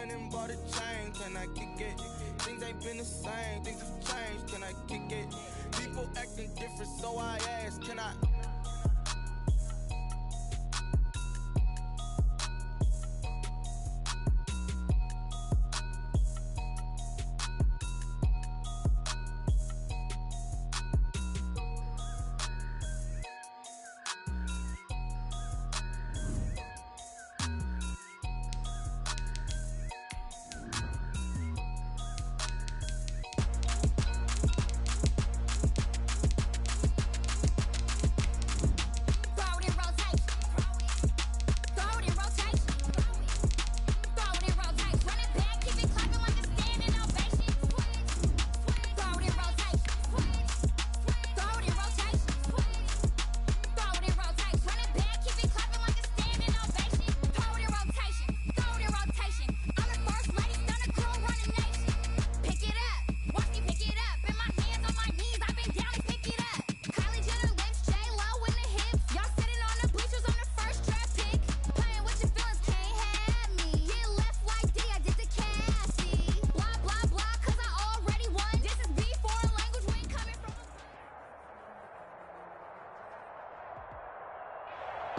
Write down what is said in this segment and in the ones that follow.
went and bought a chain, can I kick it? Things ain't been the same, things have changed, can I kick it? People acting different, so I ask, can I?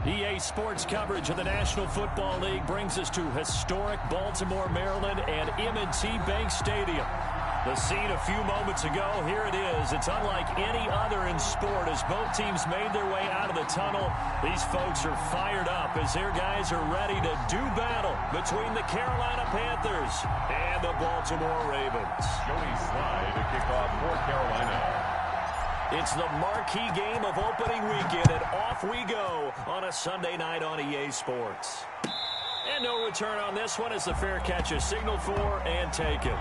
EA Sports coverage of the National Football League brings us to historic Baltimore, Maryland, and M&T Bank Stadium. The scene a few moments ago, here it is. It's unlike any other in sport as both teams made their way out of the tunnel. These folks are fired up as their guys are ready to do battle between the Carolina Panthers and the Baltimore Ravens. Joey Slye to kick off for Carolina. It's the marquee game of opening weekend, and off we go on a Sunday night on EA Sports. And no return on this one as the fair catch is signaled for and taken.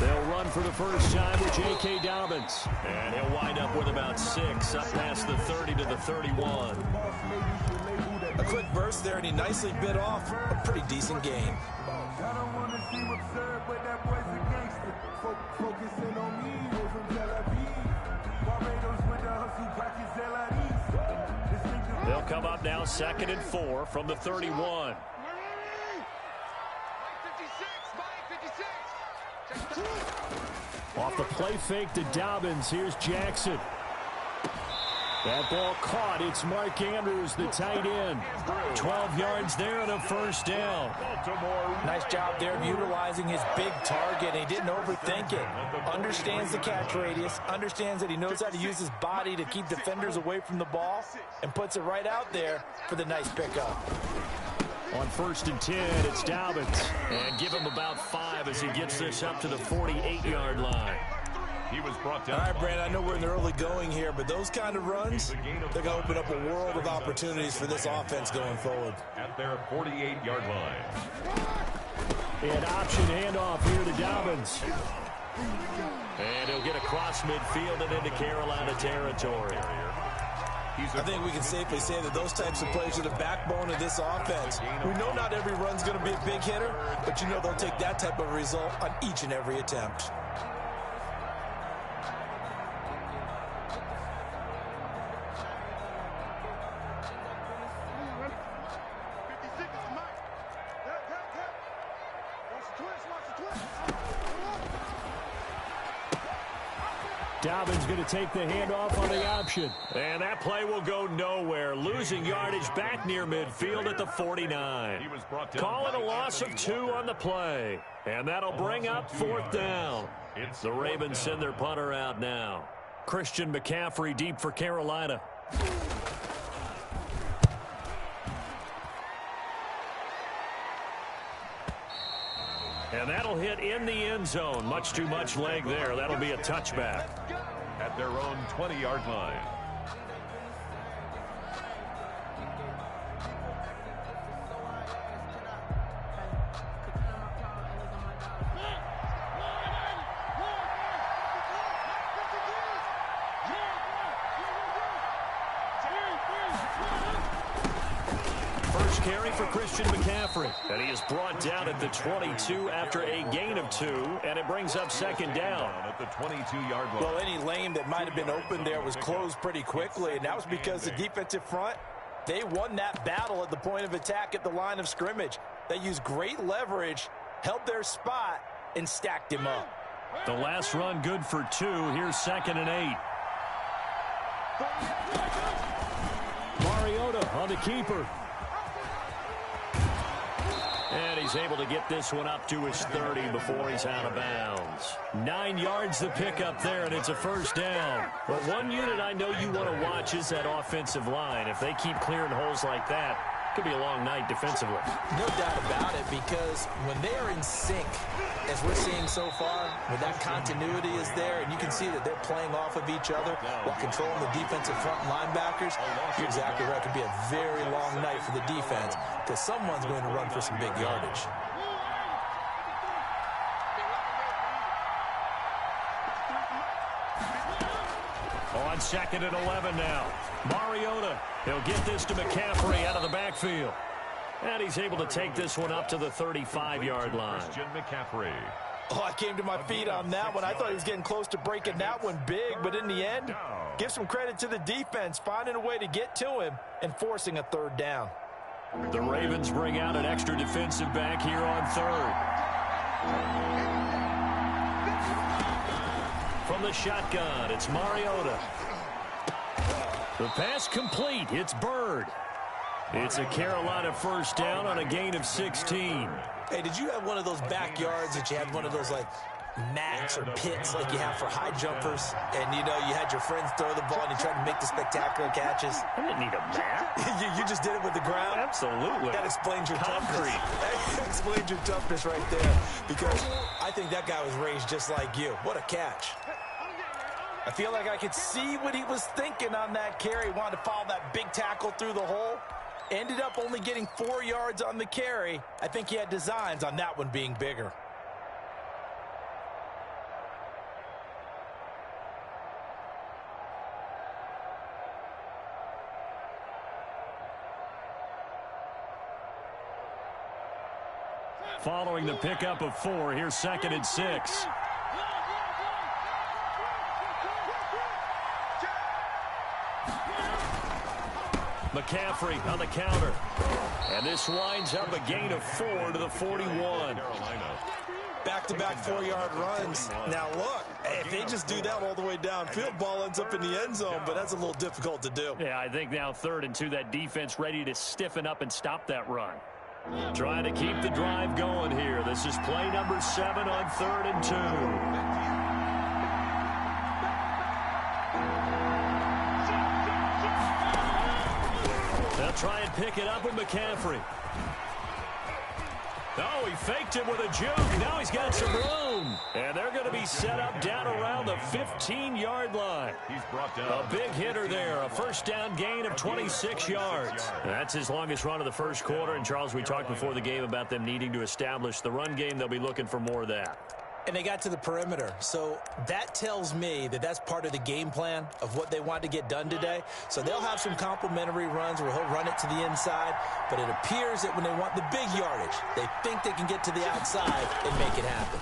They'll run for the first time with J.K. Dobbins. And he'll wind up with about 6 up past the 30 to the 31. A quick burst there, and he nicely bit off a pretty decent game. They'll come up now 2nd and 4 from the 31. Off the play fake to Dobbins. Here's Jackson. That ball caught. It's Mark Andrews, the tight end. 12 yards there and a first down. Nice job there of utilizing his big target. He didn't overthink it. Understands the catch radius. Understands that he knows how to use his body to keep defenders away from the ball. And puts it right out there for the nice pickup. On 1st and 10, it's Dobbins. And give him about 5 as he gets this up to the 48-yard line. He was brought down. All right, Brandon, I know we're in the early going here, but those kind of runs, they're going to open up a world of opportunities for this offense going forward. At their 48-yard line. And option handoff here to Dobbins. And he'll get across midfield and into Carolina territory. I think we can safely say that those types of plays are the backbone of this offense. We know not every run's going to be a big hitter, but you know they'll take that type of result on each and every attempt. Dobbins going to take the handoff on the option. And that play will go nowhere. Losing yardage back near midfield at the 49. He was brought down. Call it a loss of 2 on the play. And that'll bring up 4th down. The Ravens send their punter out now. Christian McCaffrey deep for Carolina. And that'll hit in the end zone. Much too much leg there. That'll be a touchback. At their own 20-yard line. carry for Christian McCaffrey. And he is brought down at the 22 after a gain of 2, and it brings up second down. At the 22-yard line. Well, any lane that might have been open there was closed pretty quickly, and that was because the defensive front, they won that battle at the point of attack at the line of scrimmage. They used great leverage, held their spot, and stacked him up. The last run good for 2. Here's 2nd and 8. Mariota on the keeper. And he's able to get this one up to his 30 before he's out of bounds. 9 yards the pickup there, and it's a first down. But one unit I know you want to watch is that offensive line. If they keep clearing holes like that, it could be a long night defensively. No doubt about it, because when they are in sync, as we're seeing so far, when that continuity is there, and you can see that they're playing off of each other while controlling the defensive front linebackers, you're exactly right. It could be a very long night for the defense because someone's going to run for some big yardage. On 2nd and 11 now. Mariota, he'll get this to McCaffrey out of the backfield. And he's able to take this one up to the 35-yard line. Christian McCaffrey. Oh, I came to my feet on that one. I thought he was getting close to breaking that one big, but in the end, give some credit to the defense, finding a way to get to him and forcing a third down. The Ravens bring out an extra defensive back here on 3rd. From the shotgun, it's Mariota. The pass complete. It's Byrd. It's a Carolina first down on a gain of 16. Hey, did you have one of those backyards that you had one of those, like, mats or pits like you have for high jumpers, and, you know, you had your friends throw the ball and you tried to make the spectacular catches? I didn't need a mat. you just did it with the ground? Absolutely. That explains your Concrete. toughness. That explains your toughness right there, because I think that guy was raised just like you. What a catch. I feel like I could see what he was thinking on that carry. Wanted to follow that big tackle through the hole. Ended up only getting 4 yards on the carry. I think he had designs on that one being bigger. Following the pickup of 4, here's 2nd and 6. McCaffrey on the counter. And this winds up a gain of 4 to the 41. Back-to-back 4-yard runs. Now, look, if they just do that all the way downfield, ball ends up in the end zone, but that's a little difficult to do. Yeah, I think now 3rd and 2, that defense ready to stiffen up and stop that run. Trying to keep the drive going here. This is play number 7 on 3rd and 2. They'll try and pick it up with McCaffrey. Oh, he faked it with a juke. Now he's got some room. And they're going to be set up down around the 15-yard line. He's brought down. A big hitter there. A first down gain of 26 yards. That's his longest run of the first quarter. And, Charles, we talked before the game about them needing to establish the run game. They'll be looking for more of that. And they got to the perimeter. So that tells me that that's part of the game plan of what they want to get done today. So they'll have some complimentary runs where he'll run it to the inside. But it appears that when they want the big yardage, they think they can get to the outside and make it happen.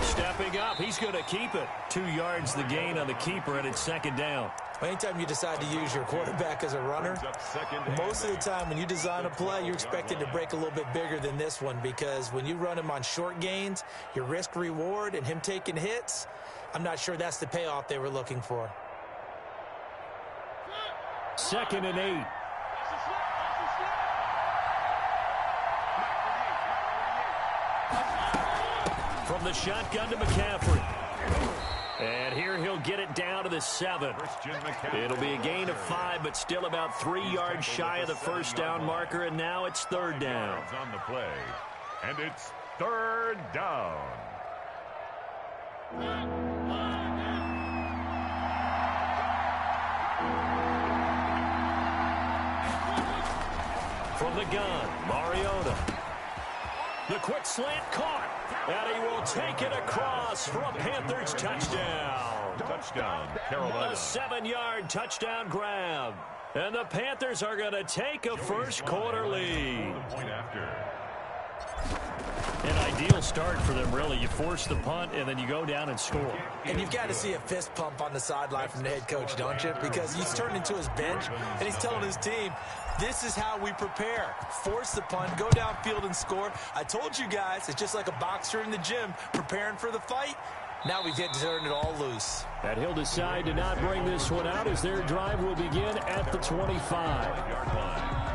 Stepping up, he's going to keep it. 2 yards the gain on the keeper, and it's 2nd down. Anytime you decide to use your quarterback as a runner, most of the time when you design a play, you're expected to break a little bit bigger than this one, because when you run him on short gains, your risk-reward and him taking hits, I'm not sure that's the payoff they were looking for. 2nd and 8. From the shotgun to McCaffrey. And here he'll get it down to the 7. It'll be a gain of 5, but still about 3 yards shy of the first down marker, and now it's 3rd down. On the play, and it's 3rd down. From the gun, Mariota. The quick slant caught. And he will take it across for a Panthers touchdown. Touchdown, Carolina. A 7-yard touchdown grab. And the Panthers are going to take a first quarter lead. Point after. An ideal start for them, really. You force the punt, and then you go down and score. And you've got to see a fist pump on the sideline from the head coach, don't you? Because he's turned into his bench, and he's telling his team, this is how we prepare. Force the punt, go downfield and score. I told you guys, it's just like a boxer in the gym preparing for the fight. Now we get to turn it all loose. And he'll decide to not bring this one out as their drive will begin at the 25-yard line.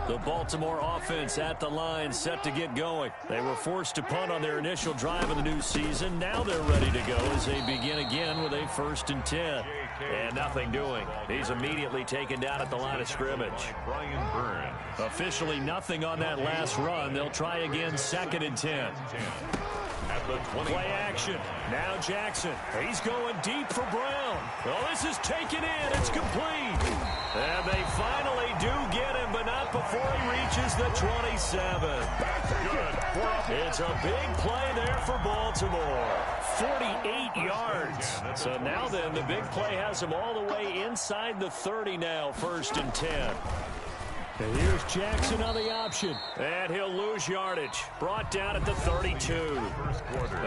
The Baltimore offense at the line, set to get going. They were forced to punt on their initial drive of the new season. Now they're ready to go as they begin again with a 1st and 10. And nothing doing. He's immediately taken down at the line of scrimmage. Brian Burns. Officially nothing on that last run. They'll try again, 2nd and 10. At the 20. Play action. Now Jackson. He's going deep for Brown. Well, this is taken in. It's complete. And they finally do get him, but not before he reaches the 27. It's a big play there for Baltimore. 48 yards. So now then, the big play has him all the way inside the 30 now, 1st and 10. And here's Jackson on the option. And he'll lose yardage. Brought down at the 32.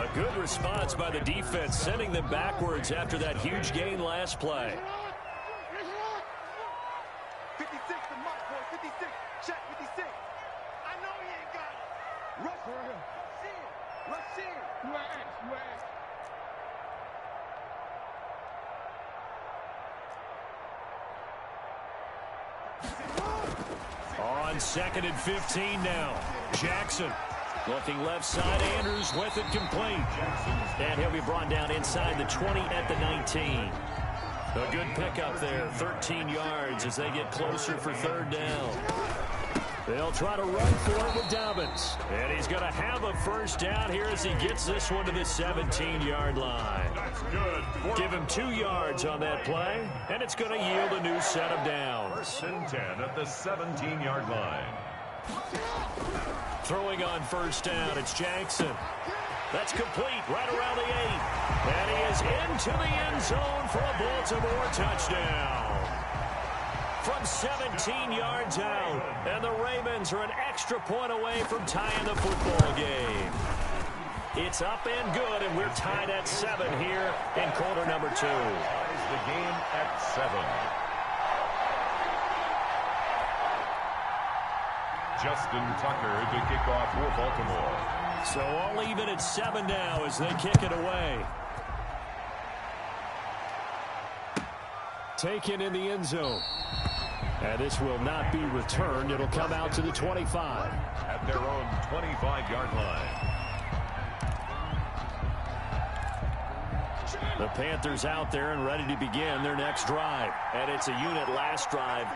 A good response by the defense, sending them backwards after that huge gain last play. 56 to Mark, boy. 56. Check 56. I know he ain't got it. Rush for him. Rush in. You ass. On 2nd and 15 now. Jackson looking left side. Andrews with it complete. And he'll be brought down inside the 20 at the 19. A good pickup there. 13 yards as they get closer for 3rd down. They'll try to run for it with Dobbins. And he's going to have a 1st down here as he gets this one to the 17-yard line. That's good. Give him 2 yards on that play, and it's going to yield a new set of downs. 1st and 10 at the 17-yard line. Throwing on 1st down, it's Jackson. That's complete right around the 8. And he is into the end zone for a Baltimore touchdown. From 17 yards out, and the Ravens are an extra point away from tying the football game. It's up and good, and we're tied at 7 here in quarter number 2. Ties the game at 7. Justin Tucker to kick off for Baltimore. So all even at 7 now as they kick it away. Taken in the end zone. And this will not be returned. It'll come out to the 25. At their own 25-yard line. The Panthers out there and ready to begin their next drive. And it's a unit last drive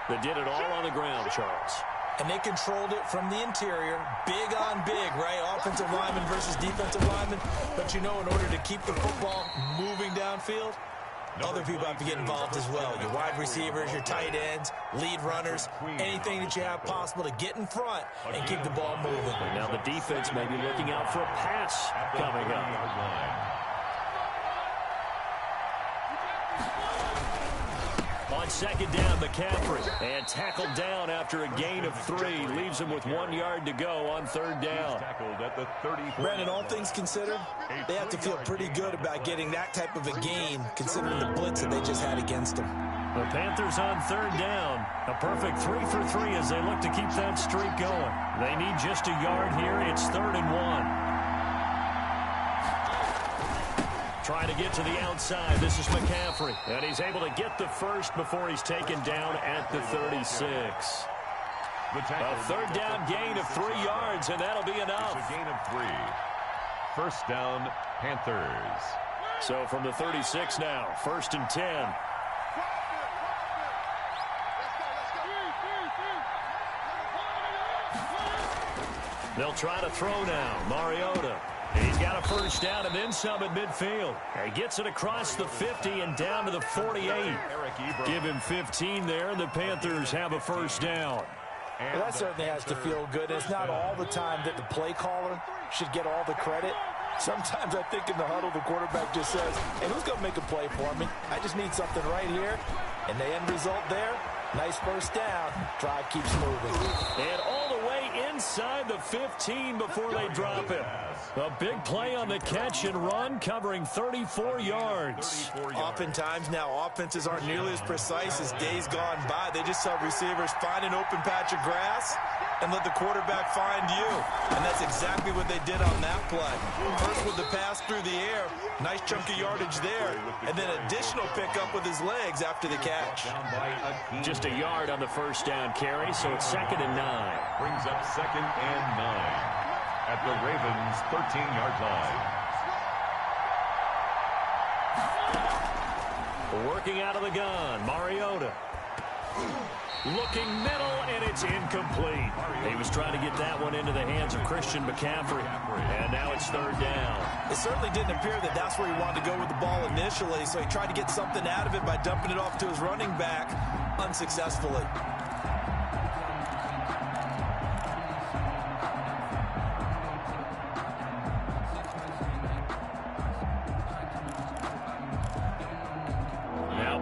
that did it all on the ground, Charles. And they controlled it from the interior. Big on big, right? Offensive lineman versus defensive lineman. But you know, in order to keep the football moving downfield, other people have to get involved as well. Your wide receivers, your tight ends, lead runners, anything that you have possible to get in front and keep the ball moving. And now the defense may be looking out for a pass coming up. On 2nd down, McCaffrey. And tackled down after a gain of 3. Leaves him with 1 yard to go on 3rd down. Tackled at the 34. Brandon, all things considered, they have to feel pretty good about getting that type of a gain, considering the blitz that they just had against them. The Panthers on 3rd down. A perfect 3 for 3 as they look to keep that streak going. They need just a yard here. It's 3rd and 1. Trying to get to the outside. This is McCaffrey. And he's able to get the first before he's taken down at the 36. A 3rd down gain of 3 yards, and that'll be enough. It's a gain of 3. 1st down, Panthers. So from the 36 now, 1st and 10. They'll try to throw now. Mariota. He's got a first down and then some at midfield. He gets it across the 50 and down to the 48. Give him 15 there, and the Panthers have a first down. Well, that certainly has to feel good. It's not all the time that the play caller should get all the credit. Sometimes I think in the huddle, the quarterback just says, hey, who's going to make a play for me? I just need something right here. And the end result there, nice first down. Drive keeps moving. And all the way inside the 15 before they drop him. A big play on the catch and run, covering 34 yards. Oftentimes now, offenses aren't nearly as precise as days gone by. They just have receivers find an open patch of grass and let the quarterback find you. And that's exactly what they did on that play. First with the pass through the air, nice chunk of yardage there, and then additional pickup with his legs after the catch. Just a yard on the first down carry, so it's 2nd and 9. Brings up 2nd and 9 at the Ravens' 13-yard line. Working out of the gun, Mariota. Looking middle, and it's incomplete. He was trying to get that one into the hands of Christian McCaffrey, and now it's 3rd down. It certainly didn't appear that that's where he wanted to go with the ball initially, so he tried to get something out of it by dumping it off to his running back unsuccessfully.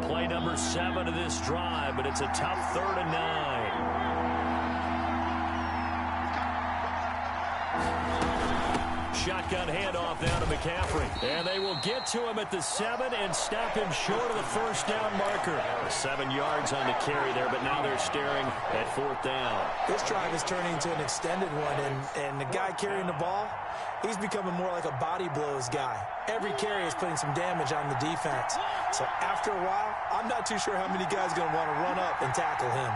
Play number 7 of this drive, but it's a tough 3rd and 9. Shotgun handoff down to McCaffrey. And they will get to him at the 7 and stop him short of the first down marker. 7 yards on the carry there, but now they're staring at 4th down. This drive is turning into an extended one, and the guy carrying the ball, he's becoming more like a body blows guy. Every carry is putting some damage on the defense. So after a while, I'm not too sure how many guys are going to want to run up and tackle him.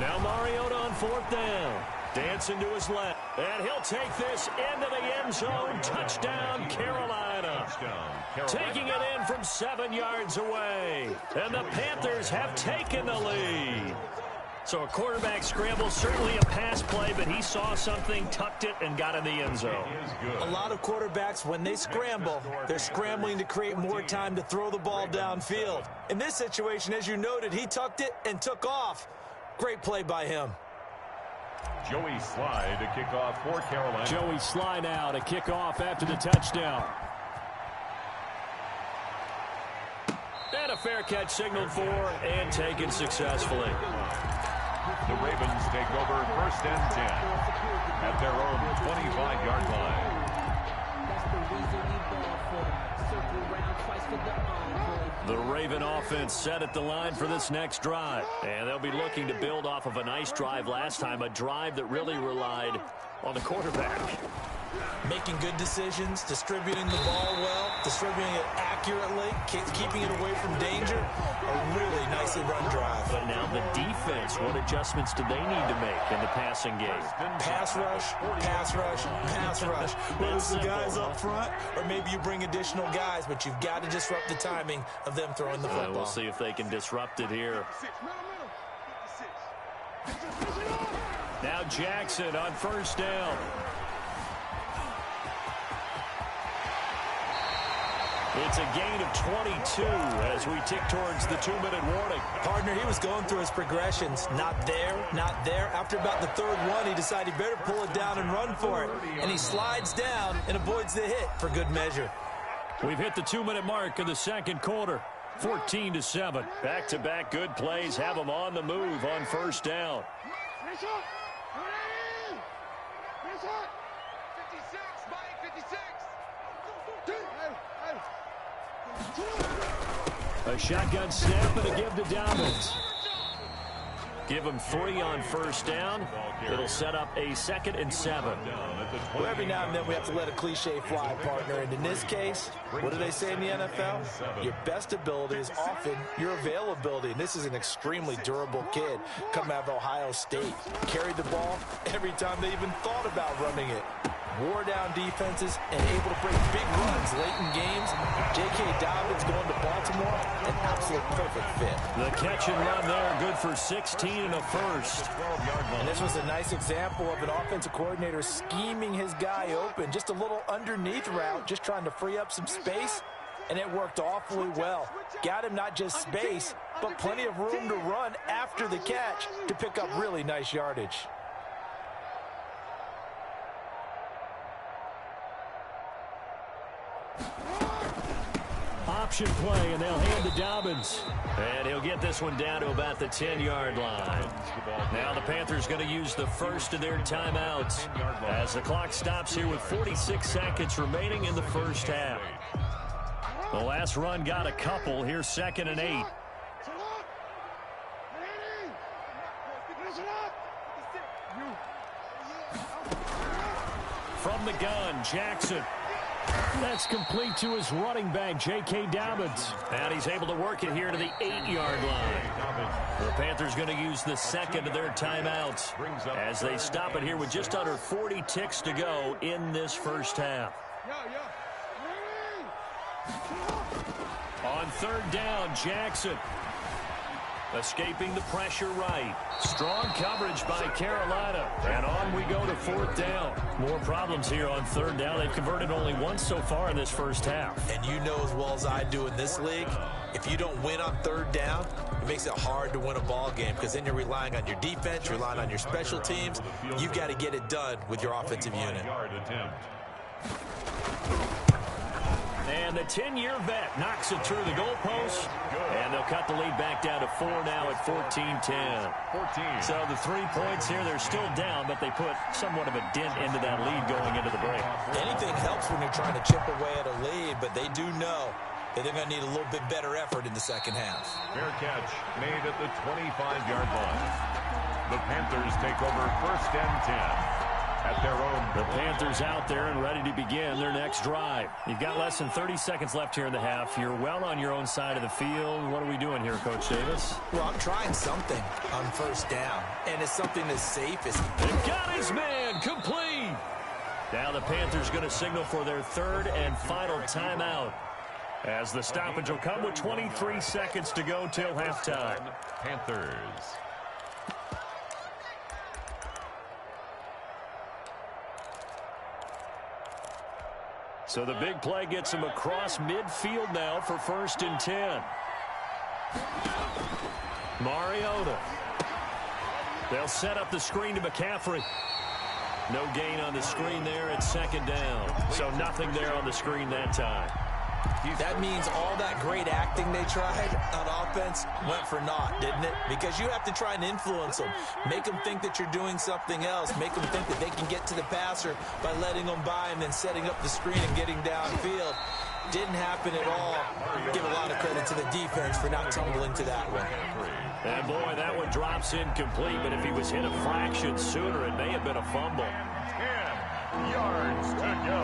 Now Mariota on 4th down. Dancing to his left. And he'll take this into the end zone. Touchdown, Carolina. Taking it in from 7 yards away. And the Panthers have taken the lead. So a quarterback scramble, certainly a pass play, but he saw something, tucked it, and got in the end zone. A lot of quarterbacks, when they scramble, they're scrambling to create more time to throw the ball downfield. In this situation, as you noted, he tucked it and took off. Great play by him. Joey Slye to kick off for Carolina. Joey Slye now to kick off after the touchdown. And a fair catch signaled for and taken successfully. The Ravens take over 1st and 10 at their own 25-yard line. The Raven offense set at the line for this next drive. And they'll be looking to build off of a nice drive last time, a drive that really relied on the quarterback. Making good decisions, distributing the ball well, distributing it accurately, keeping it away from danger. A really nicely run drive. But now the defense, what adjustments do they need to make in the passing game? Pass rush, pass rush, pass rush. Whether it's the guys up front or maybe you bring additional guys, but you've got to disrupt the timing of them throwing the football. We'll see if they can disrupt it here. Now Jackson on 1st down. It's a gain of 22 as we tick towards the 2-minute warning. Partner, he was going through his progressions. Not there, not there. After about the 3rd one, he decided he better pull it down and run for it. And he slides down and avoids the hit for good measure. We've hit the 2-minute mark of the 2nd quarter. 14-7. Back-to-back good plays have them on the move on 1st down. 56, Mike, 56. A shotgun snap and a give to Dobbins. Give him 3 on 1st down. It'll set up a 2nd and 7. Well, every now and then we have to let a cliche fly, partner. And in this case, what do they say in the NFL? Your best ability is often your availability. And this is an extremely durable kid coming out of Ohio State. Carried the ball every time they even thought about running it. wore down defenses, and able to break big runs late in games. J.K. Dobbins going to Baltimore, an absolute perfect fit. The catch and run there, good for 16 and a first. And this was a nice example of an offensive coordinator scheming his guy open. Just a little underneath route, just trying to free up some space, and it worked awfully well. Got him not just space, but plenty of room to run after the catch to pick up really nice yardage. Option play, and they'll hand to Dobbins. And he'll get this one down to about the 10-yard line. Now the Panthers going to use the first of their timeouts as the clock stops here with 46 seconds remaining in the first half. The last run got a couple. Here's 2nd and 8. From the gun, Jackson. That's complete to his running back, J.K. Dobbins. And he's able to work it here to the 8-yard line. The Panthers going to use the second of their timeouts as they stop it here with just under 40 ticks to go in this first half. On 3rd down, Jackson. Escaping the pressure right. Strong coverage by Carolina. And on we go to 4th down. More problems here on 3rd down. They've converted only once so far in this first half. And you know as well as I do in this league, if you don't win on 3rd down, it makes it hard to win a ball game because then you're relying on your defense, you're relying on your special teams. You've got to get it done with your offensive unit. And the 10-year vet knocks it through the goalpost. And they'll cut the lead back down to 4 now at 14-10. So the 3 points here, they're still down, but they put somewhat of a dent into that lead going into the break. Anything helps when you're trying to chip away at a lead, but they do know that they're going to need a little bit better effort in the second half. Fair catch made at the 25-yard line. The Panthers take over 1st and 10. At their own. The Panthers out there and ready to begin their next drive. You've got less than 30 seconds left here in the half. You're well on your own side of the field. What are we doing here, Coach Davis? Well, I'm trying something on 1st down, and it's something as safe as... They've got his man complete. Now the Panthers going to signal for their 3rd and final timeout as the stoppage will come with 23 seconds to go till halftime. Panthers. So the big play gets him across midfield now for 1st and 10. Mariota. They'll set up the screen to McCaffrey. No gain on the screen there. It's 2nd down. So nothing there on the screen that time. That means all that great acting they tried on offense went for naught, didn't it? Because you have to try and influence them. Make them think that you're doing something else. Make them think that they can get to the passer by letting them by and then setting up the screen and getting downfield. Didn't happen at all. Give a lot of credit to the defense for not tumbling to that one. And boy, that one drops incomplete, but if he was hit a fraction sooner, it may have been a fumble. 10 yards to go.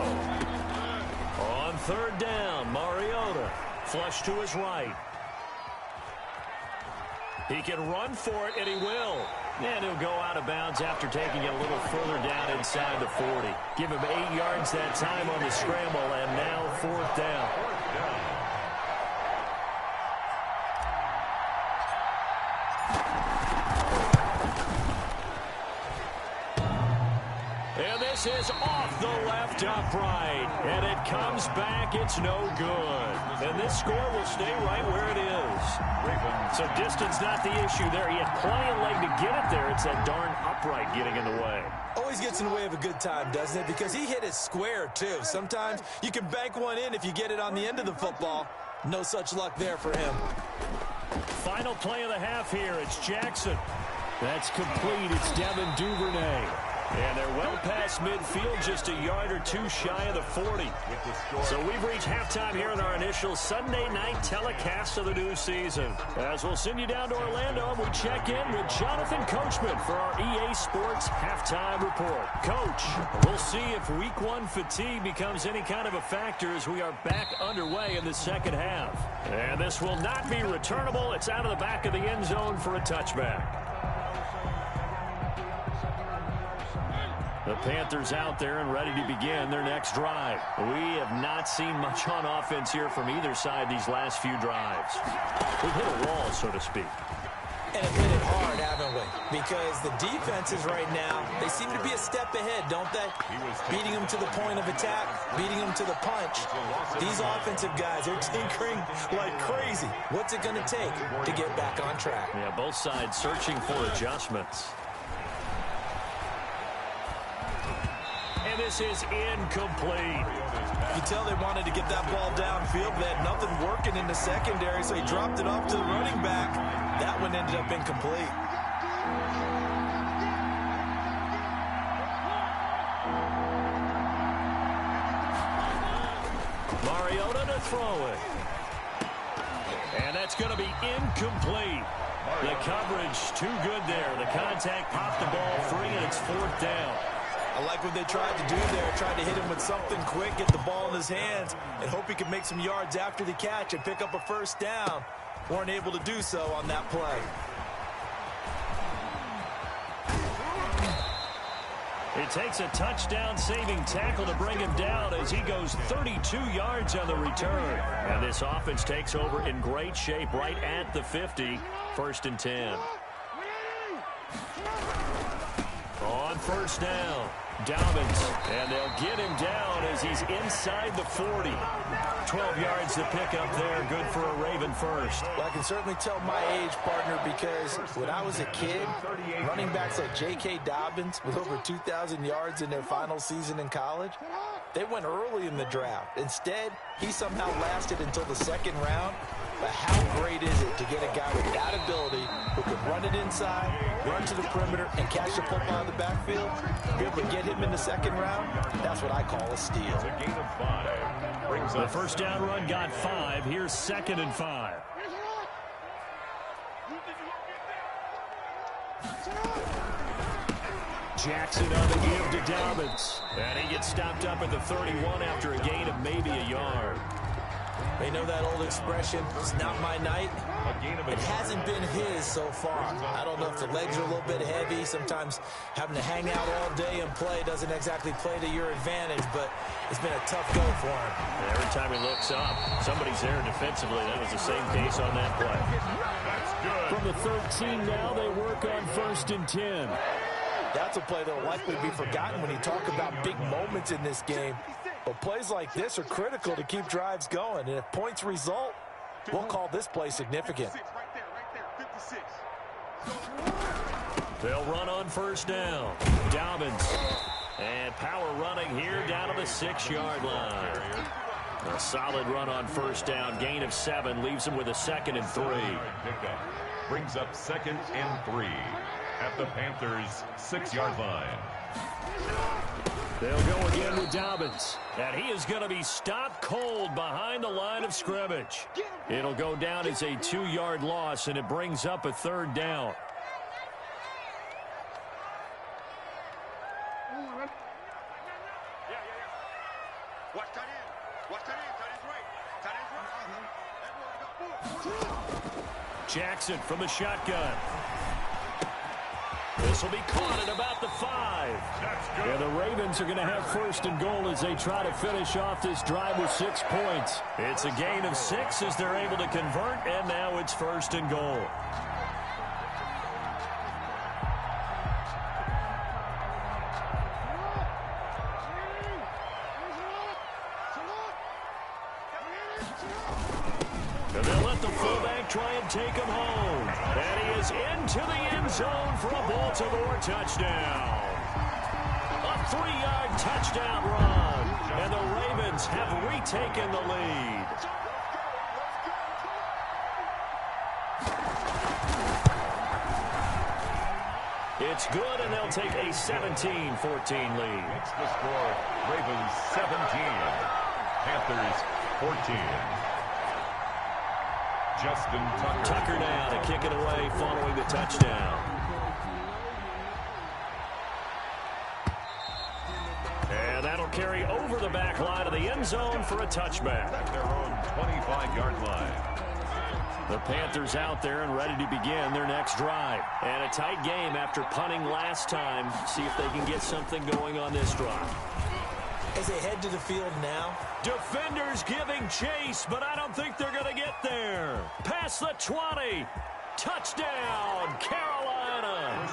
On 3rd down, Mariota. Flush to his right. He can run for it, and he will. And he'll go out of bounds after taking it a little further down inside the 40. Give him 8 yards that time on the scramble, and now 4th down. And this is off the left upright. And it comes back. It's no good. And this score will stay right where it is. So distance not the issue there. He had plenty of leg to get it there. It's that darn upright getting in the way. Always gets in the way of a good time, doesn't it? Because he hit it square, too. Sometimes you can bank one in if you get it on the end of the football. No such luck there for him. Final play of the half here. It's Jackson. That's complete. It's Devin Duvernay. And they're well past midfield, just a yard or two shy of the 40. So we've reached halftime here in our initial Sunday night telecast of the new season. As we'll send you down to Orlando, and we check in with Jonathan Coachman for our EA Sports Halftime Report. Coach, we'll see if Week 1 fatigue becomes any kind of a factor as we are back underway in the second half. And this will not be returnable. It's out of the back of the end zone for a touchback. The Panthers out there and ready to begin their next drive. We have not seen much on offense here from either side these last few drives. We've hit a wall, so to speak. And have hit it hard, haven't we? Because the defenses right now, they seem to be a step ahead, don't they? Beating them to the point of attack, beating them to the punch. These offensive guys, they're tinkering like crazy. What's it going to take to get back on track? Yeah, both sides searching for adjustments. And this is incomplete. You can tell they wanted to get that ball downfield. They had nothing working in the secondary, so he dropped it off to the running back. That one ended up incomplete. Mariota to throw it. And that's going to be incomplete. The coverage too good there. The contact popped the ball free, and it's 4th down. I like what they tried to do there. Tried to hit him with something quick, get the ball in his hands, and hope he could make some yards after the catch and pick up a 1st down. Weren't able to do so on that play. It takes a touchdown-saving tackle to bring him down as he goes 32 yards on the return. And this offense takes over in great shape right at the 50. 1st and 10. On 1st down, Dobbins, and they'll get him down as he's inside the 40. 12 yards to pick up there, good for a Raven 1st. Well, I can certainly tell my age, partner, because when I was a kid, running backs like J.K. Dobbins with over 2,000 yards in their final season in college, they went early in the draft. Instead, he somehow lasted until the 2nd round. But how great is it to get a guy with that ability who can run it inside, run to the perimeter, and catch the football in the backfield? Be able to get him in the 2nd round? That's what I call a steal. It's a gain of 5. Brings the 1st down run got 5. Here's 2nd and 5. Jackson on the give to Dobbins. And he gets stopped up at the 31 after a gain of maybe a yard. They know that old expression, it's not my night. It hasn't been his so far. I don't know if the legs are a little bit heavy. Sometimes having to hang out all day and play doesn't exactly play to your advantage, but it's been a tough go for him. Every time he looks up, somebody's there defensively. That was the same case on that play. That's good. From the 13 now, they work on 1st and 10. That's a play that will likely be forgotten when you talk about big moments in this game. But plays like this are critical to keep drives going. And if points result, we'll call this play significant. They'll run on 1st down. Dobbins. And power running here down to the 6-yard line. A solid run on 1st down. Gain of 7 leaves him with a 2nd and 3. Brings up 2nd and 3 at the Panthers' 6-yard line. They'll go again with Dobbins. And he is going to be stopped cold behind the line of scrimmage. It'll go down as a 2-yard loss, and it brings up a 3rd down. Jackson from the shotgun. This will be caught at about the 5. And the Ravens are going to have 1st and goal as they try to finish off this drive with 6 points. It's a gain of 6 as they're able to convert, and now it's 1st and goal. And they'll let the fullback try and take him home. And he is into the end zone for a Baltimore touchdown. A 3-yard touchdown run. And the Ravens have retaken the lead. It's good, and they'll take a 17-14 lead. It's the score. Ravens 17. Panthers 14. Justin Tucker. Tucker now to kick it away following the touchdown. And that'll carry over the back line of the end zone for a touchback. At their own 25-yard line. The Panthers out there and ready to begin their next drive. And a tight game after punting last time. See if they can get something going on this drive. As they head to the field now. Defenders giving chase, but I don't think they're going to get there. Past the 20. Touchdown, Carolina.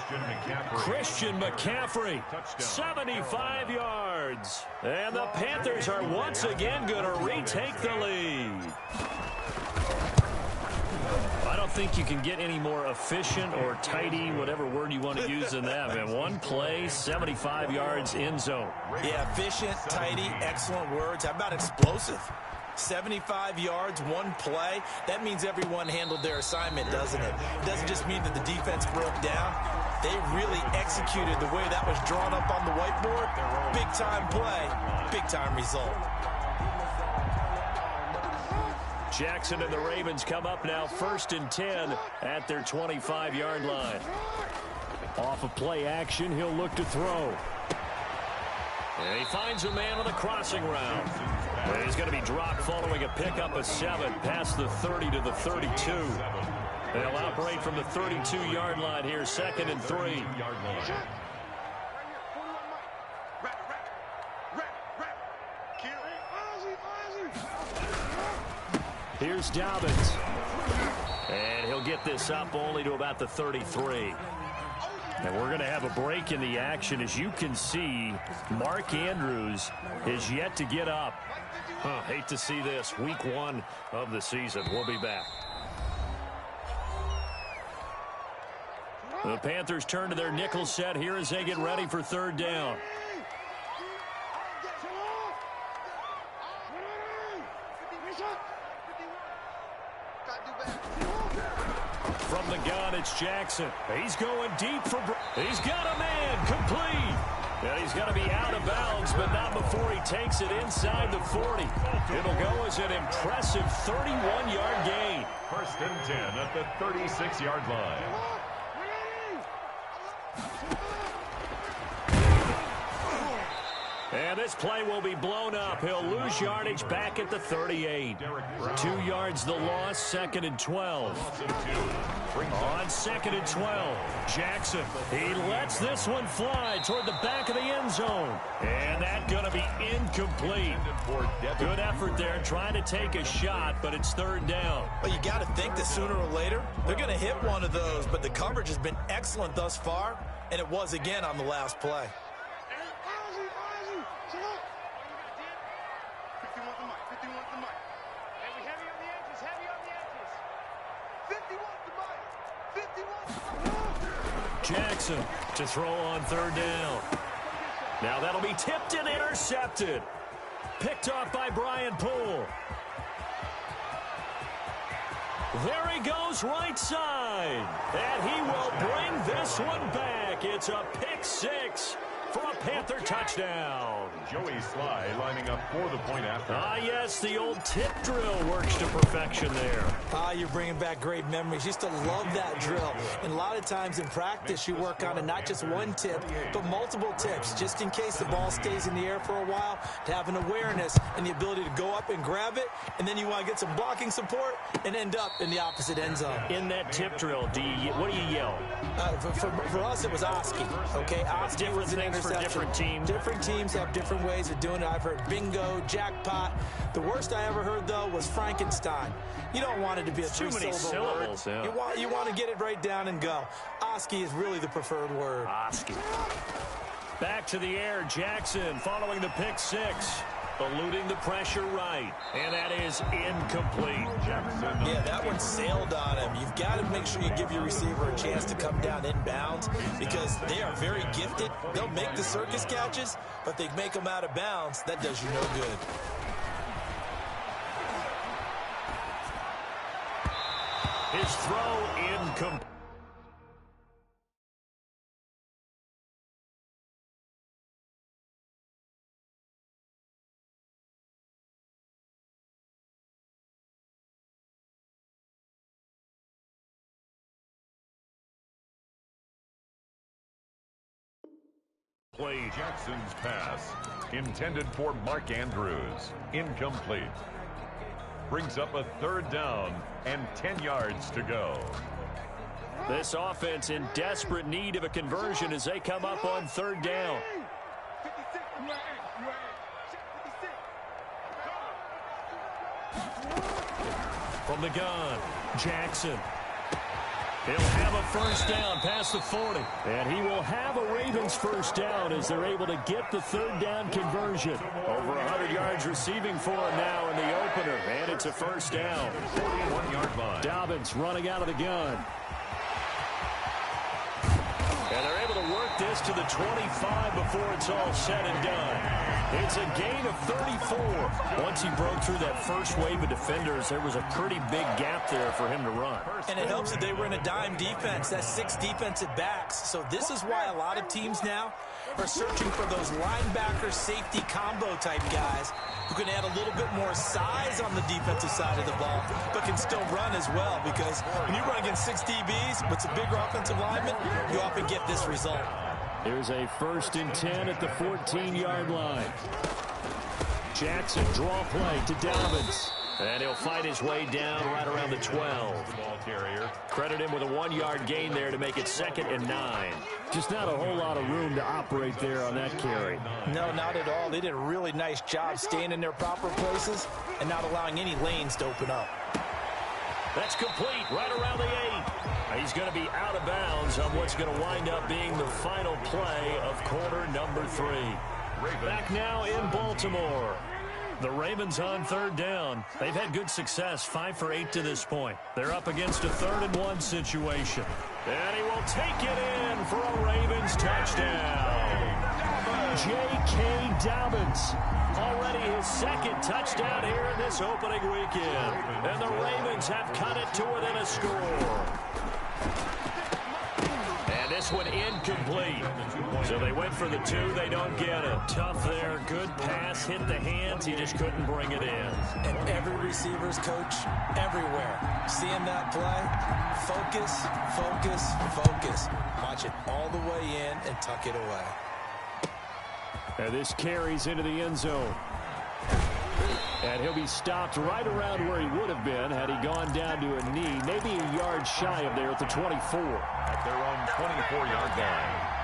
Christian McCaffrey, 75 yards. And the Panthers are once again going to retake the lead. I don't think you can get any more efficient or tidy, whatever word you want to use in that. And one play, 75 yards in zone. Yeah, efficient, tidy, excellent words. How about explosive? 75 yards, one play. That means everyone handled their assignment, doesn't it? It doesn't just mean that the defense broke down. They really executed the way that was drawn up on the whiteboard. Big-time play, big-time result. Jackson and the Ravens come up now 1st and 10 at their 25-yard line. Off of play action, he'll look to throw. And he finds a man on the crossing route. And he's going to be dropped following a pickup of 7 past the 30 to the 32. They'll operate from the 32-yard line here, 2nd and 3. Here's Dobbins. And he'll get this up only to about the 33. And we're going to have a break in the action. As you can see, Mark Andrews is yet to get up. Hate to see this. Week 1 of the season. We'll be back. The Panthers turn to their nickel set here as they get ready for 3rd down. From the gun, it's Jackson. He's going deep for... He's got a man complete. And he's going to be out of bounds, but not before he takes it inside the 40. It'll go as an impressive 31-yard gain. 1st and 10 at the 36-yard line. And this play will be blown up. He'll lose yardage back at the 38. 2 yards the loss, 2nd and 12. On 2nd and 12, Jackson. He lets this one fly toward the back of the end zone. And that's going to be incomplete. Good effort there trying to take a shot, but it's 3rd down. Well, you got to think that sooner or later, they're going to hit one of those, but the coverage has been excellent thus far, and it was again on the last play. Jackson to throw on 3rd down. Now that'll be tipped and intercepted. Picked off by Brian Poole. There he goes right side. And he will bring this one back. It's a pick 6 for a Panther touchdown. Joey Sly lining up for the point after. Yes, the old tip drill works to perfection there. You're bringing back great memories. Used to love that drill. And a lot of times in practice, you work on it, not just one tip, but multiple tips, just in case the ball stays in the air for a while, to have an awareness and the ability to go up and grab it, and then you want to get some blocking support and end up in the opposite end zone. In that tip drill, what do you yell? For us, it was Oski. Okay, Oski was an interception. For different teams. Different teams have different ways of doing it. I've heard bingo, jackpot. The worst I ever heard, though, was Frankenstein. You don't want it to be a three-syllable word. Yeah. You want to get it right down and go. Oski is really the preferred word. Oski. Back to the air, Jackson following the pick 6. Eluding the pressure right. And that is incomplete. Yeah, that one sailed on him. You've got to make sure you give your receiver a chance to come down inbounds because they are very gifted. They'll make the circus catches, but they make them out of bounds. That does you no good. His throw incomplete. Jackson's pass, intended for Mark Andrews, incomplete. brings up a 3rd down and 10 yards to go. This offense in desperate need of a conversion as they come up on 3rd down. From the gun, Jackson. He'll have a 1st down past the 40. And he will have a Ravens 1st down as they're able to get the 3rd down conversion. Over 100 yards receiving for him now in the opener. And it's a 1st down. 41-yard line. Dobbins running out of the gun. And they're able to work this to the 25 before it's all said and done. It's a gain of 34. Once he broke through that first wave of defenders, there was a pretty big gap there for him to run. And it helps that they were in a dime defense. That's 6 defensive backs. So this is why a lot of teams now are searching for those linebacker safety combo type guys who can add a little bit more size on the defensive side of the ball, but can still run as well, because when you run against 6 DBs with some bigger offensive linemen, you often get this result. Here's a 1st and 10 at the 14-yard line. Jackson draw play to Dobbins. And he'll fight his way down right around the 12. Ball carrier. Credit him with a 1-yard gain there to make it 2nd and 9. Just not a whole lot of room to operate there on that carry. No, not at all. They did a really nice job staying in their proper places and not allowing any lanes to open up. That's complete right around the 8. He's going to be out of bounds on what's going to wind up being the final play of quarter number 3. Back now in Baltimore. The Ravens on 3rd down. They've had good success, 5 for 8 to this point. They're up against a 3rd and 1 situation. And he will take it in for a Ravens touchdown. J.K. Dobbins. Already his 2nd touchdown here in this opening weekend. And the Ravens have cut it to within a score. And this one incomplete. So they went for the 2. They don't get it. Tough there. Good pass. Hit the hands. He just couldn't bring it in. And every receiver's coach everywhere. Seeing that play, focus, focus, focus. Watch it all the way in and tuck it away. And this carries into the end zone. And he'll be stopped right around where he would have been had he gone down to a knee, maybe a yard shy of there at the 24. At their own 24-yard line.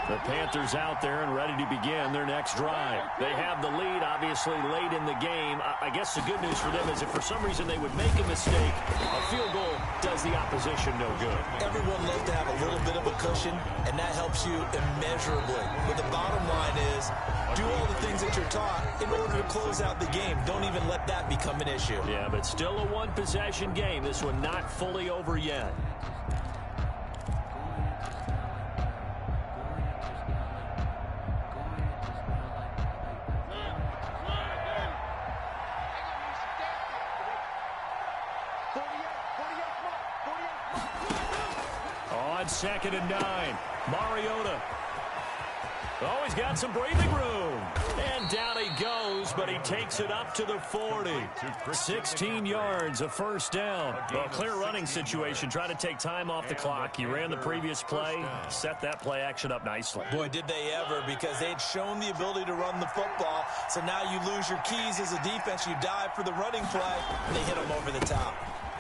The Panthers out there and ready to begin their next drive. They have the lead, obviously, late in the game. I guess the good news for them is if for some reason they would make a mistake, a field goal does the opposition no good. Everyone loves to have a little bit of a cushion, and that helps you immeasurably. But the bottom line is, do all the things that you're taught in order to close out the game. Don't even let that become an issue. Yeah, but still a one-possession game. This one not fully over yet. On 2nd and 9, Mariota. Oh, he's got some breathing room. And down he goes, but he takes it up to the 40. 16 yards, a 1st down. Well, clear running situation. Try to take time off the clock. You ran the previous play, set that play action up nicely. Boy, did they ever, because they had shown the ability to run the football. So now you lose your keys as a defense. You dive for the running play, and they hit them over the top.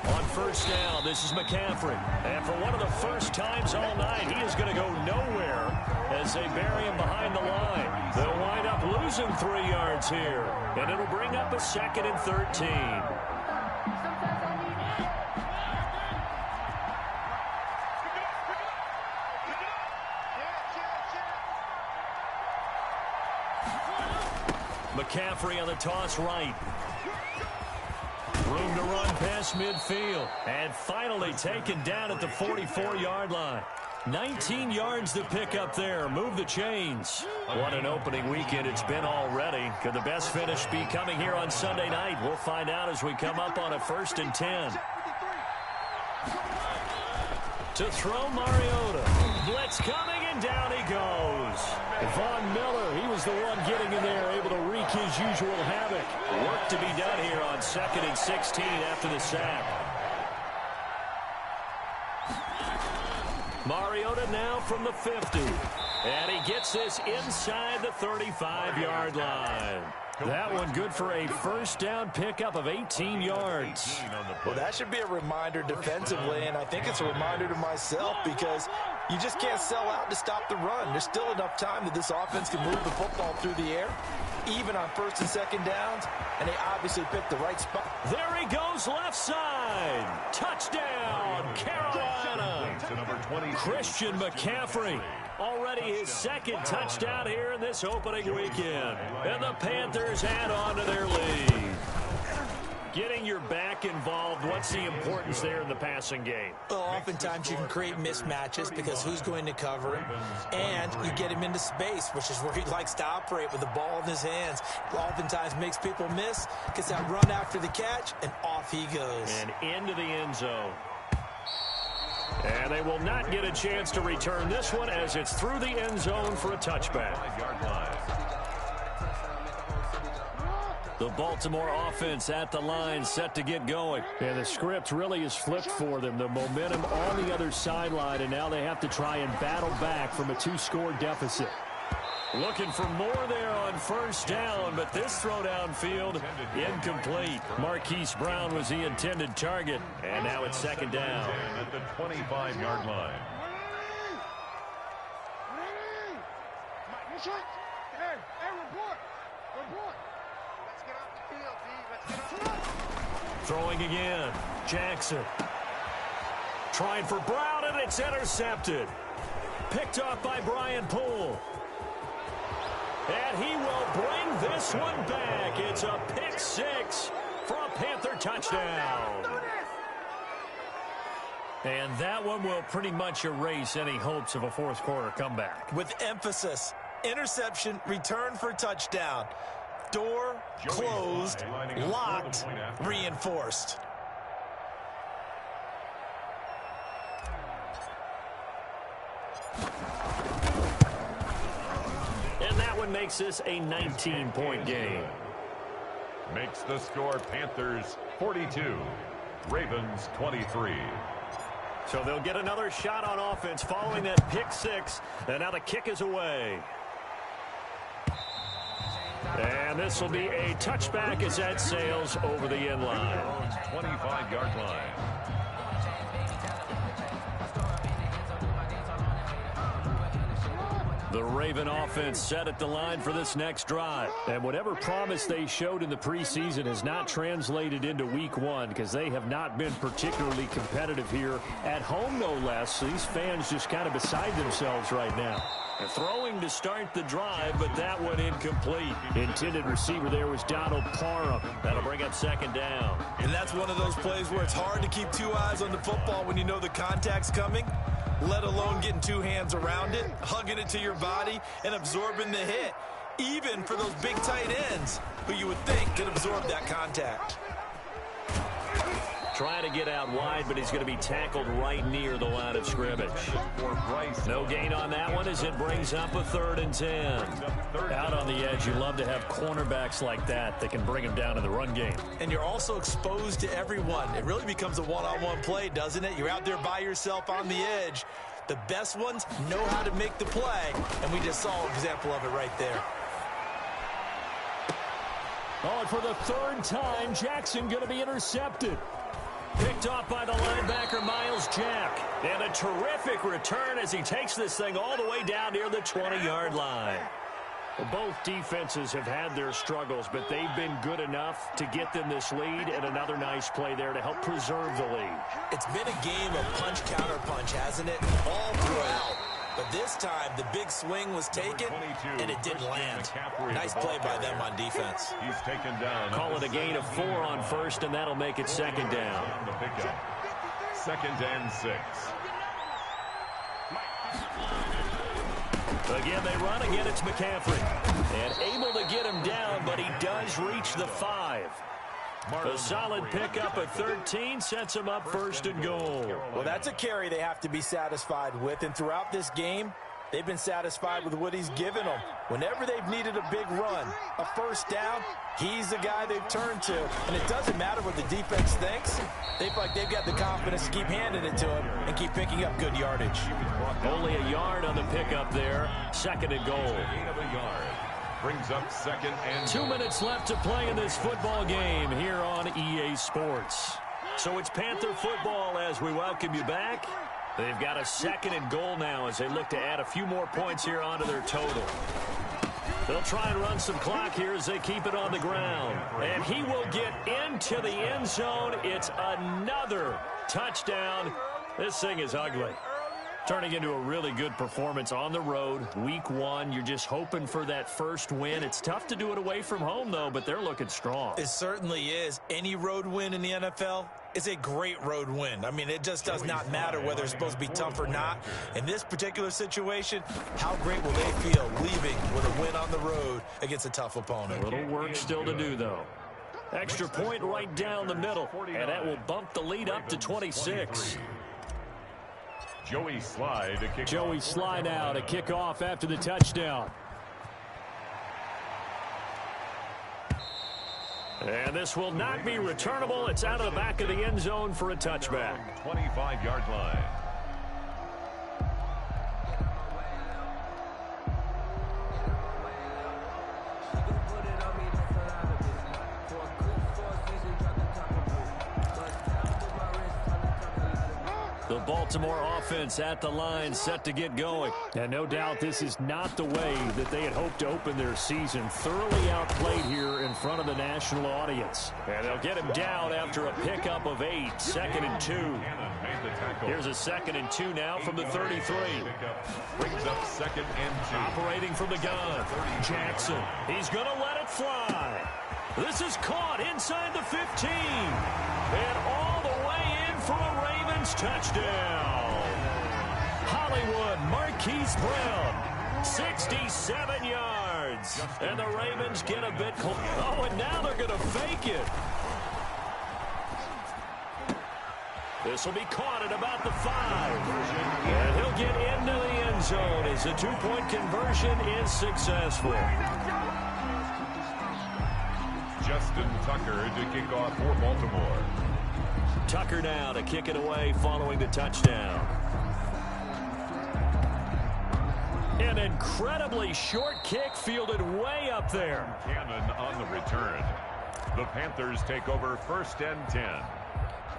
On 1st down, this is McCaffrey. And for one of the first times all night, he is going to go nowhere as they bury him behind the line. They'll wind up losing 3 yards here. And it'll bring up a 2nd and 13. McCaffrey on the toss right. Room to run past midfield. And finally taken down at the 44-yard line. 19 yards to pick up there. Move the chains. What an opening weekend it's been already. Could the best finish be coming here on Sunday night? We'll find out as we come up on a 1st and 10. To throw Mariota. Blitz coming, and down he goes. Von Miller, he was the one getting in there, able to wreak his usual havoc. Work to be done here on 2nd and 16 after the sack. Mariota now from the 50. And he gets this inside the 35-yard line. That one good for a first down pickup of 18 yards. Well, that should be a reminder defensively, and I think it's a reminder to myself because you just can't sell out to stop the run. There's still enough time that this offense can move the football through the air, even on first and second downs, and they obviously picked the right spot. There he goes, left side. Touchdown, Carolina. Christian McCaffrey. Already his second touchdown here in this opening weekend. And the Panthers add on to their lead. Getting your back involved, what's the importance there in the passing game? Well, oftentimes you can create mismatches because who's going to cover him, and you get him into space, which is where he likes to operate with the ball in his hands. Oftentimes makes people miss, gets that run after the catch, and off he goes. And into the end zone. And they will not get a chance to return this one as it's through the end zone for a touchback. The Baltimore offense at the line, set to get going. And the script really is flipped for them. The momentum on the other sideline, and now they have to try and battle back from a 2-score deficit. Looking for more there on first down, but this throw downfield incomplete. Marquise Brown was the intended target, and now it's second down. At the 25-yard line. Throwing again, Jackson. Trying for Brown, and it's intercepted. Picked off by Brian Poole. And he will bring this one back. It's a pick six for a Panther touchdown. And that one will pretty much erase any hopes of a fourth quarter comeback. With emphasis, interception, return for touchdown. Door closed, locked, reinforced. And that one makes this a 19-point game. Makes the score Panthers 42, Ravens 23. So they'll get another shot on offense following that pick six. And now the kick is away. And this will be a touchback as that sails over the end line. 25-yard line. The Raven offense set at the line for this next drive. And whatever promise they showed in the preseason has not translated into week one because they have not been particularly competitive here at home, no less. So these fans just kind of beside themselves right now. Throwing to start the drive, but that one incomplete. Intended receiver there was Donald Parham. That'll bring up second down. And that's one of those plays where it's hard to keep two eyes on the football when you know the contact's coming, let alone getting two hands around it, hugging it to your body, and absorbing the hit, even for those big tight ends who you would think could absorb that contact. Trying to get out wide, but he's going to be tackled right near the line of scrimmage. No gain on that one as it brings up a 3rd and 10. Out on the edge, you love to have cornerbacks like that can bring him down in the run game. And you're also exposed to everyone. It really becomes a one-on-one play, doesn't it? You're out there by yourself on the edge. The best ones know how to make the play, and we just saw an example of it right there. Oh, and for the 3rd time, Jackson going to be intercepted. Picked off by the linebacker, Miles Jack. And a terrific return as he takes this thing all the way down near the 20-yard line. Well, both defenses have had their struggles, but they've been good enough to get them this lead, and another nice play there to help preserve the lead. It's been a game of punch-counter-punch, hasn't it? All throughout. But this time, the big swing was taken, and it didn't land. Nice play by them on defense. He's taken down. Call it a gain of 4 on first, and that'll make it second down. The pickup. 2nd and 6. Again, they run. Again, it's McCaffrey. And able to get him down, but he does reach the 5. A solid pickup at 13 sets him up 1st and goal. Well, that's a carry they have to be satisfied with. And throughout this game, they've been satisfied with what he's given them. Whenever they've needed a big run, a 1st down, he's the guy they've turned to. And it doesn't matter what the defense thinks. They feel like they've got the confidence to keep handing it to him and keep picking up good yardage. Only a yard on the pickup there. 2nd and goal. Brings up second and 2 minutes left to play in this football game here on EA Sports. So it's Panther football as we welcome you back. They've got a second and goal now as they look to add a few more points here onto their total. They'll try and run some clock here as they keep it on the ground. And he will get into the end zone. It's another touchdown. This thing is ugly. Turning into a really good performance on the road. Week 1, you're just hoping for that first win. It's tough to do it away from home, though, but they're looking strong. It certainly is. Any road win in the NFL is a great road win. I mean, it just does not matter whether it's supposed to be tough or not. In this particular situation, how great will they feel leaving with a win on the road against a tough opponent? A little work still to do, though. Extra point right down the middle, and that will bump the lead up to 26. Joey Slye to kick Joey off. Slye now to kick off after the touchdown. And this will not be returnable. It's out of the back of the end zone for a touchback. 25-yard line. The Baltimore offense at the line, set to get going. And no doubt this is not the way that they had hoped to open their season. Thoroughly outplayed here in front of the national audience. And they'll get him down after a pickup of 8. 2nd and 2. Here's a 2nd and 2 now from the 33. Brings up 2nd and 2. Operating from the gun. Jackson. He's going to let it fly. This is caught inside the 15. And all the way in for a Ravens touchdown. Hollywood Marquise Brown, 67 yards. And the Ravens get a bit close. Oh, and now they're going to fake it. This will be caught at about the 5. And he'll get into the end zone as the 2-point conversion is successful. Justin Tucker to kick off for Baltimore. Tucker now to kick it away following the touchdown. An incredibly short kick fielded way up there. Cannon on the return. The Panthers take over 1st and 10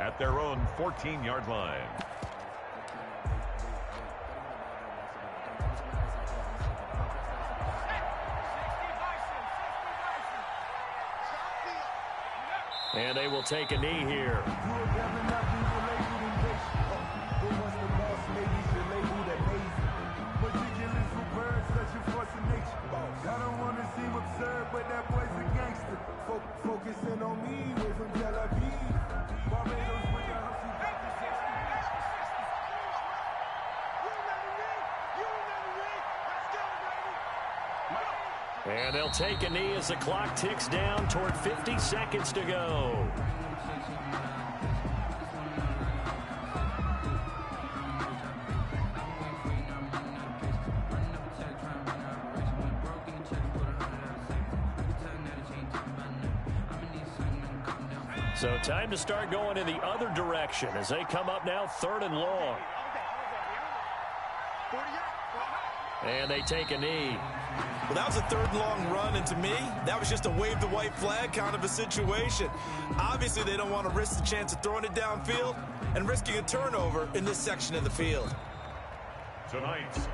at their own 14-yard line. And they will take a knee here. I don't want to seem absurd, but that boy's a gangster. Focusing on me, way from Tel Aviv. Barbados with the And they'll take a knee as the clock ticks down toward 50 seconds to go. So time to start going in the other direction as they come up now 3rd and long. And they take a knee. Well, that was a 3rd and long run, and to me, that was just a wave the white flag kind of a situation. Obviously, they don't want to risk the chance of throwing it downfield and risking a turnover in this section of the field.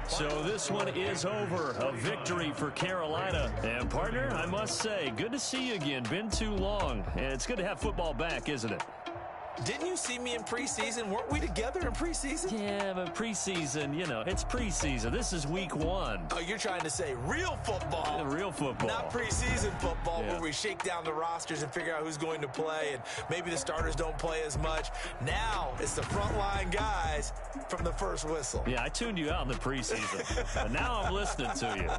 So this one is over. A victory for Carolina. And, partner, I must say, good to see you again. Been too long. And it's good to have football back, isn't it? Didn't you see me in preseason? Weren't we together in preseason? Yeah, but preseason, you know, it's preseason. This is week 1. Oh, you're trying to say real football. Real football. Not preseason football, Yeah. where we shake down the rosters and figure out who's going to play, and maybe the starters don't play as much. Now it's the frontline guys from the first whistle. Yeah, I tuned you out in the preseason. But now I'm listening to you.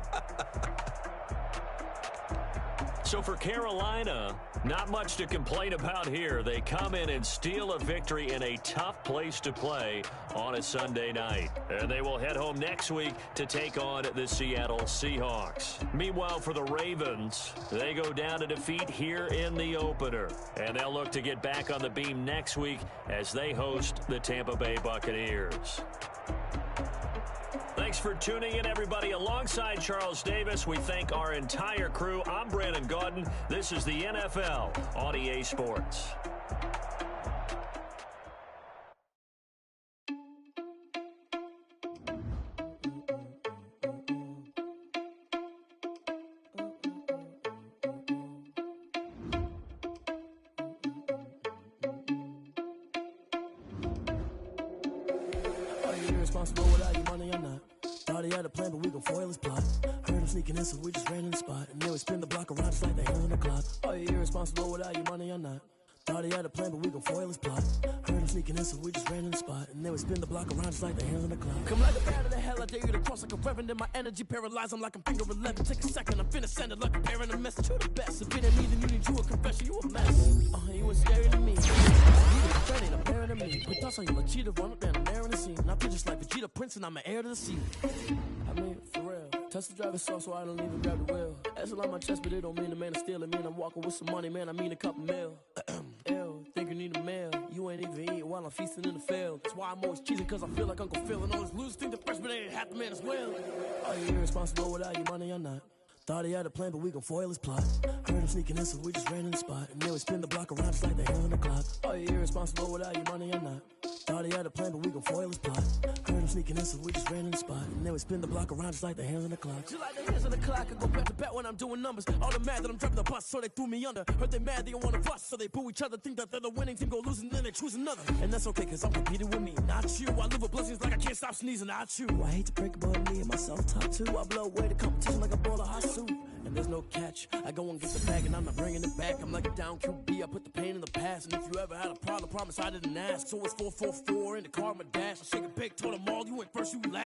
So for Carolina, not much to complain about here. They come in and steal a victory in a tough place to play on a Sunday night. And they will head home next week to take on the Seattle Seahawks. Meanwhile, for the Ravens, they go down to defeat here in the opener. And they'll look to get back on the beam next week as they host the Tampa Bay Buccaneers. Thanks Thanks for tuning in, everybody. Alongside Charles Davis, we thank our entire crew. I'm Brandon Gaudin. This is the NFL on EA Sports. Irresponsible without your money or not. Thought he had a plan, but we gon' foil his plot. Heard him sneaking in, so we just ran in the spot. And then we spin the block around just like the hands on the clock. Are you irresponsible without your money or not? Thought he had a plan, but we gon' foil his plot. Heard him sneaking in, so we just ran in the spot. And then we spin the block around just like the hands on the clock. Come like a bat of the hell, I dare you to cross like a reverend. In my energy paralyzed, I'm like I'm finger 11. Take a second, I'm finna send it like a parent. A message to the best. If it ain't me, then you need you a confession, you a mess. You ain't scary to me. You friend ain't a parent to me. Put thoughts on you, a cheetah, run up down the air in the scene. And I feel just like Vegeta Prince, and I'm an heir to the sea. I mean, for real. Tesla driver soft, so I don't even grab the wheel. That's on my chest, but it don't mean the man is stealing. Mean I'm walking with some money, man. I mean a couple mil. Ew, think you need a meal. You ain't even eating while I'm feasting in the field. That's why I'm always cheesing, cause I feel like Uncle Phil. And all those losers think the freshman ain't half the man as well. Are you irresponsible without your money or not? Thought he had a plan, but we gon' foil his plot. Heard him sneaking in, so we just ran in the spot. And then we spin the block around just like the hands on the clock. Are you irresponsible without your money or not? Thought he had a plan, but we gon' foil his plot. Heard him sneaking in, so we just ran in the spot. And then we spin the block around just like the hands on the clock. Just like the hands on the clock, I go back to back when I'm doing numbers. All the mad that I'm driving the bus, so they threw me under. Heard they mad, they don't wanna bust, so they boo each other. Think that they're the winning team, go losing, then they choose another. And that's okay, cause I'm competing with me, not you. I live with blessings like I can't stop sneezing, not you. I hate to break it, but me and myself top two. I blow away the competition like a bowl of hot soup. And there's no catch. I go and get the bag and I'm not bringing it back. I'm like a down QB, I put the pain in the past. And if you ever had a problem, promise I didn't ask. So it's 444 in the car, my dash. I shake a big, told them all, you went first, you last.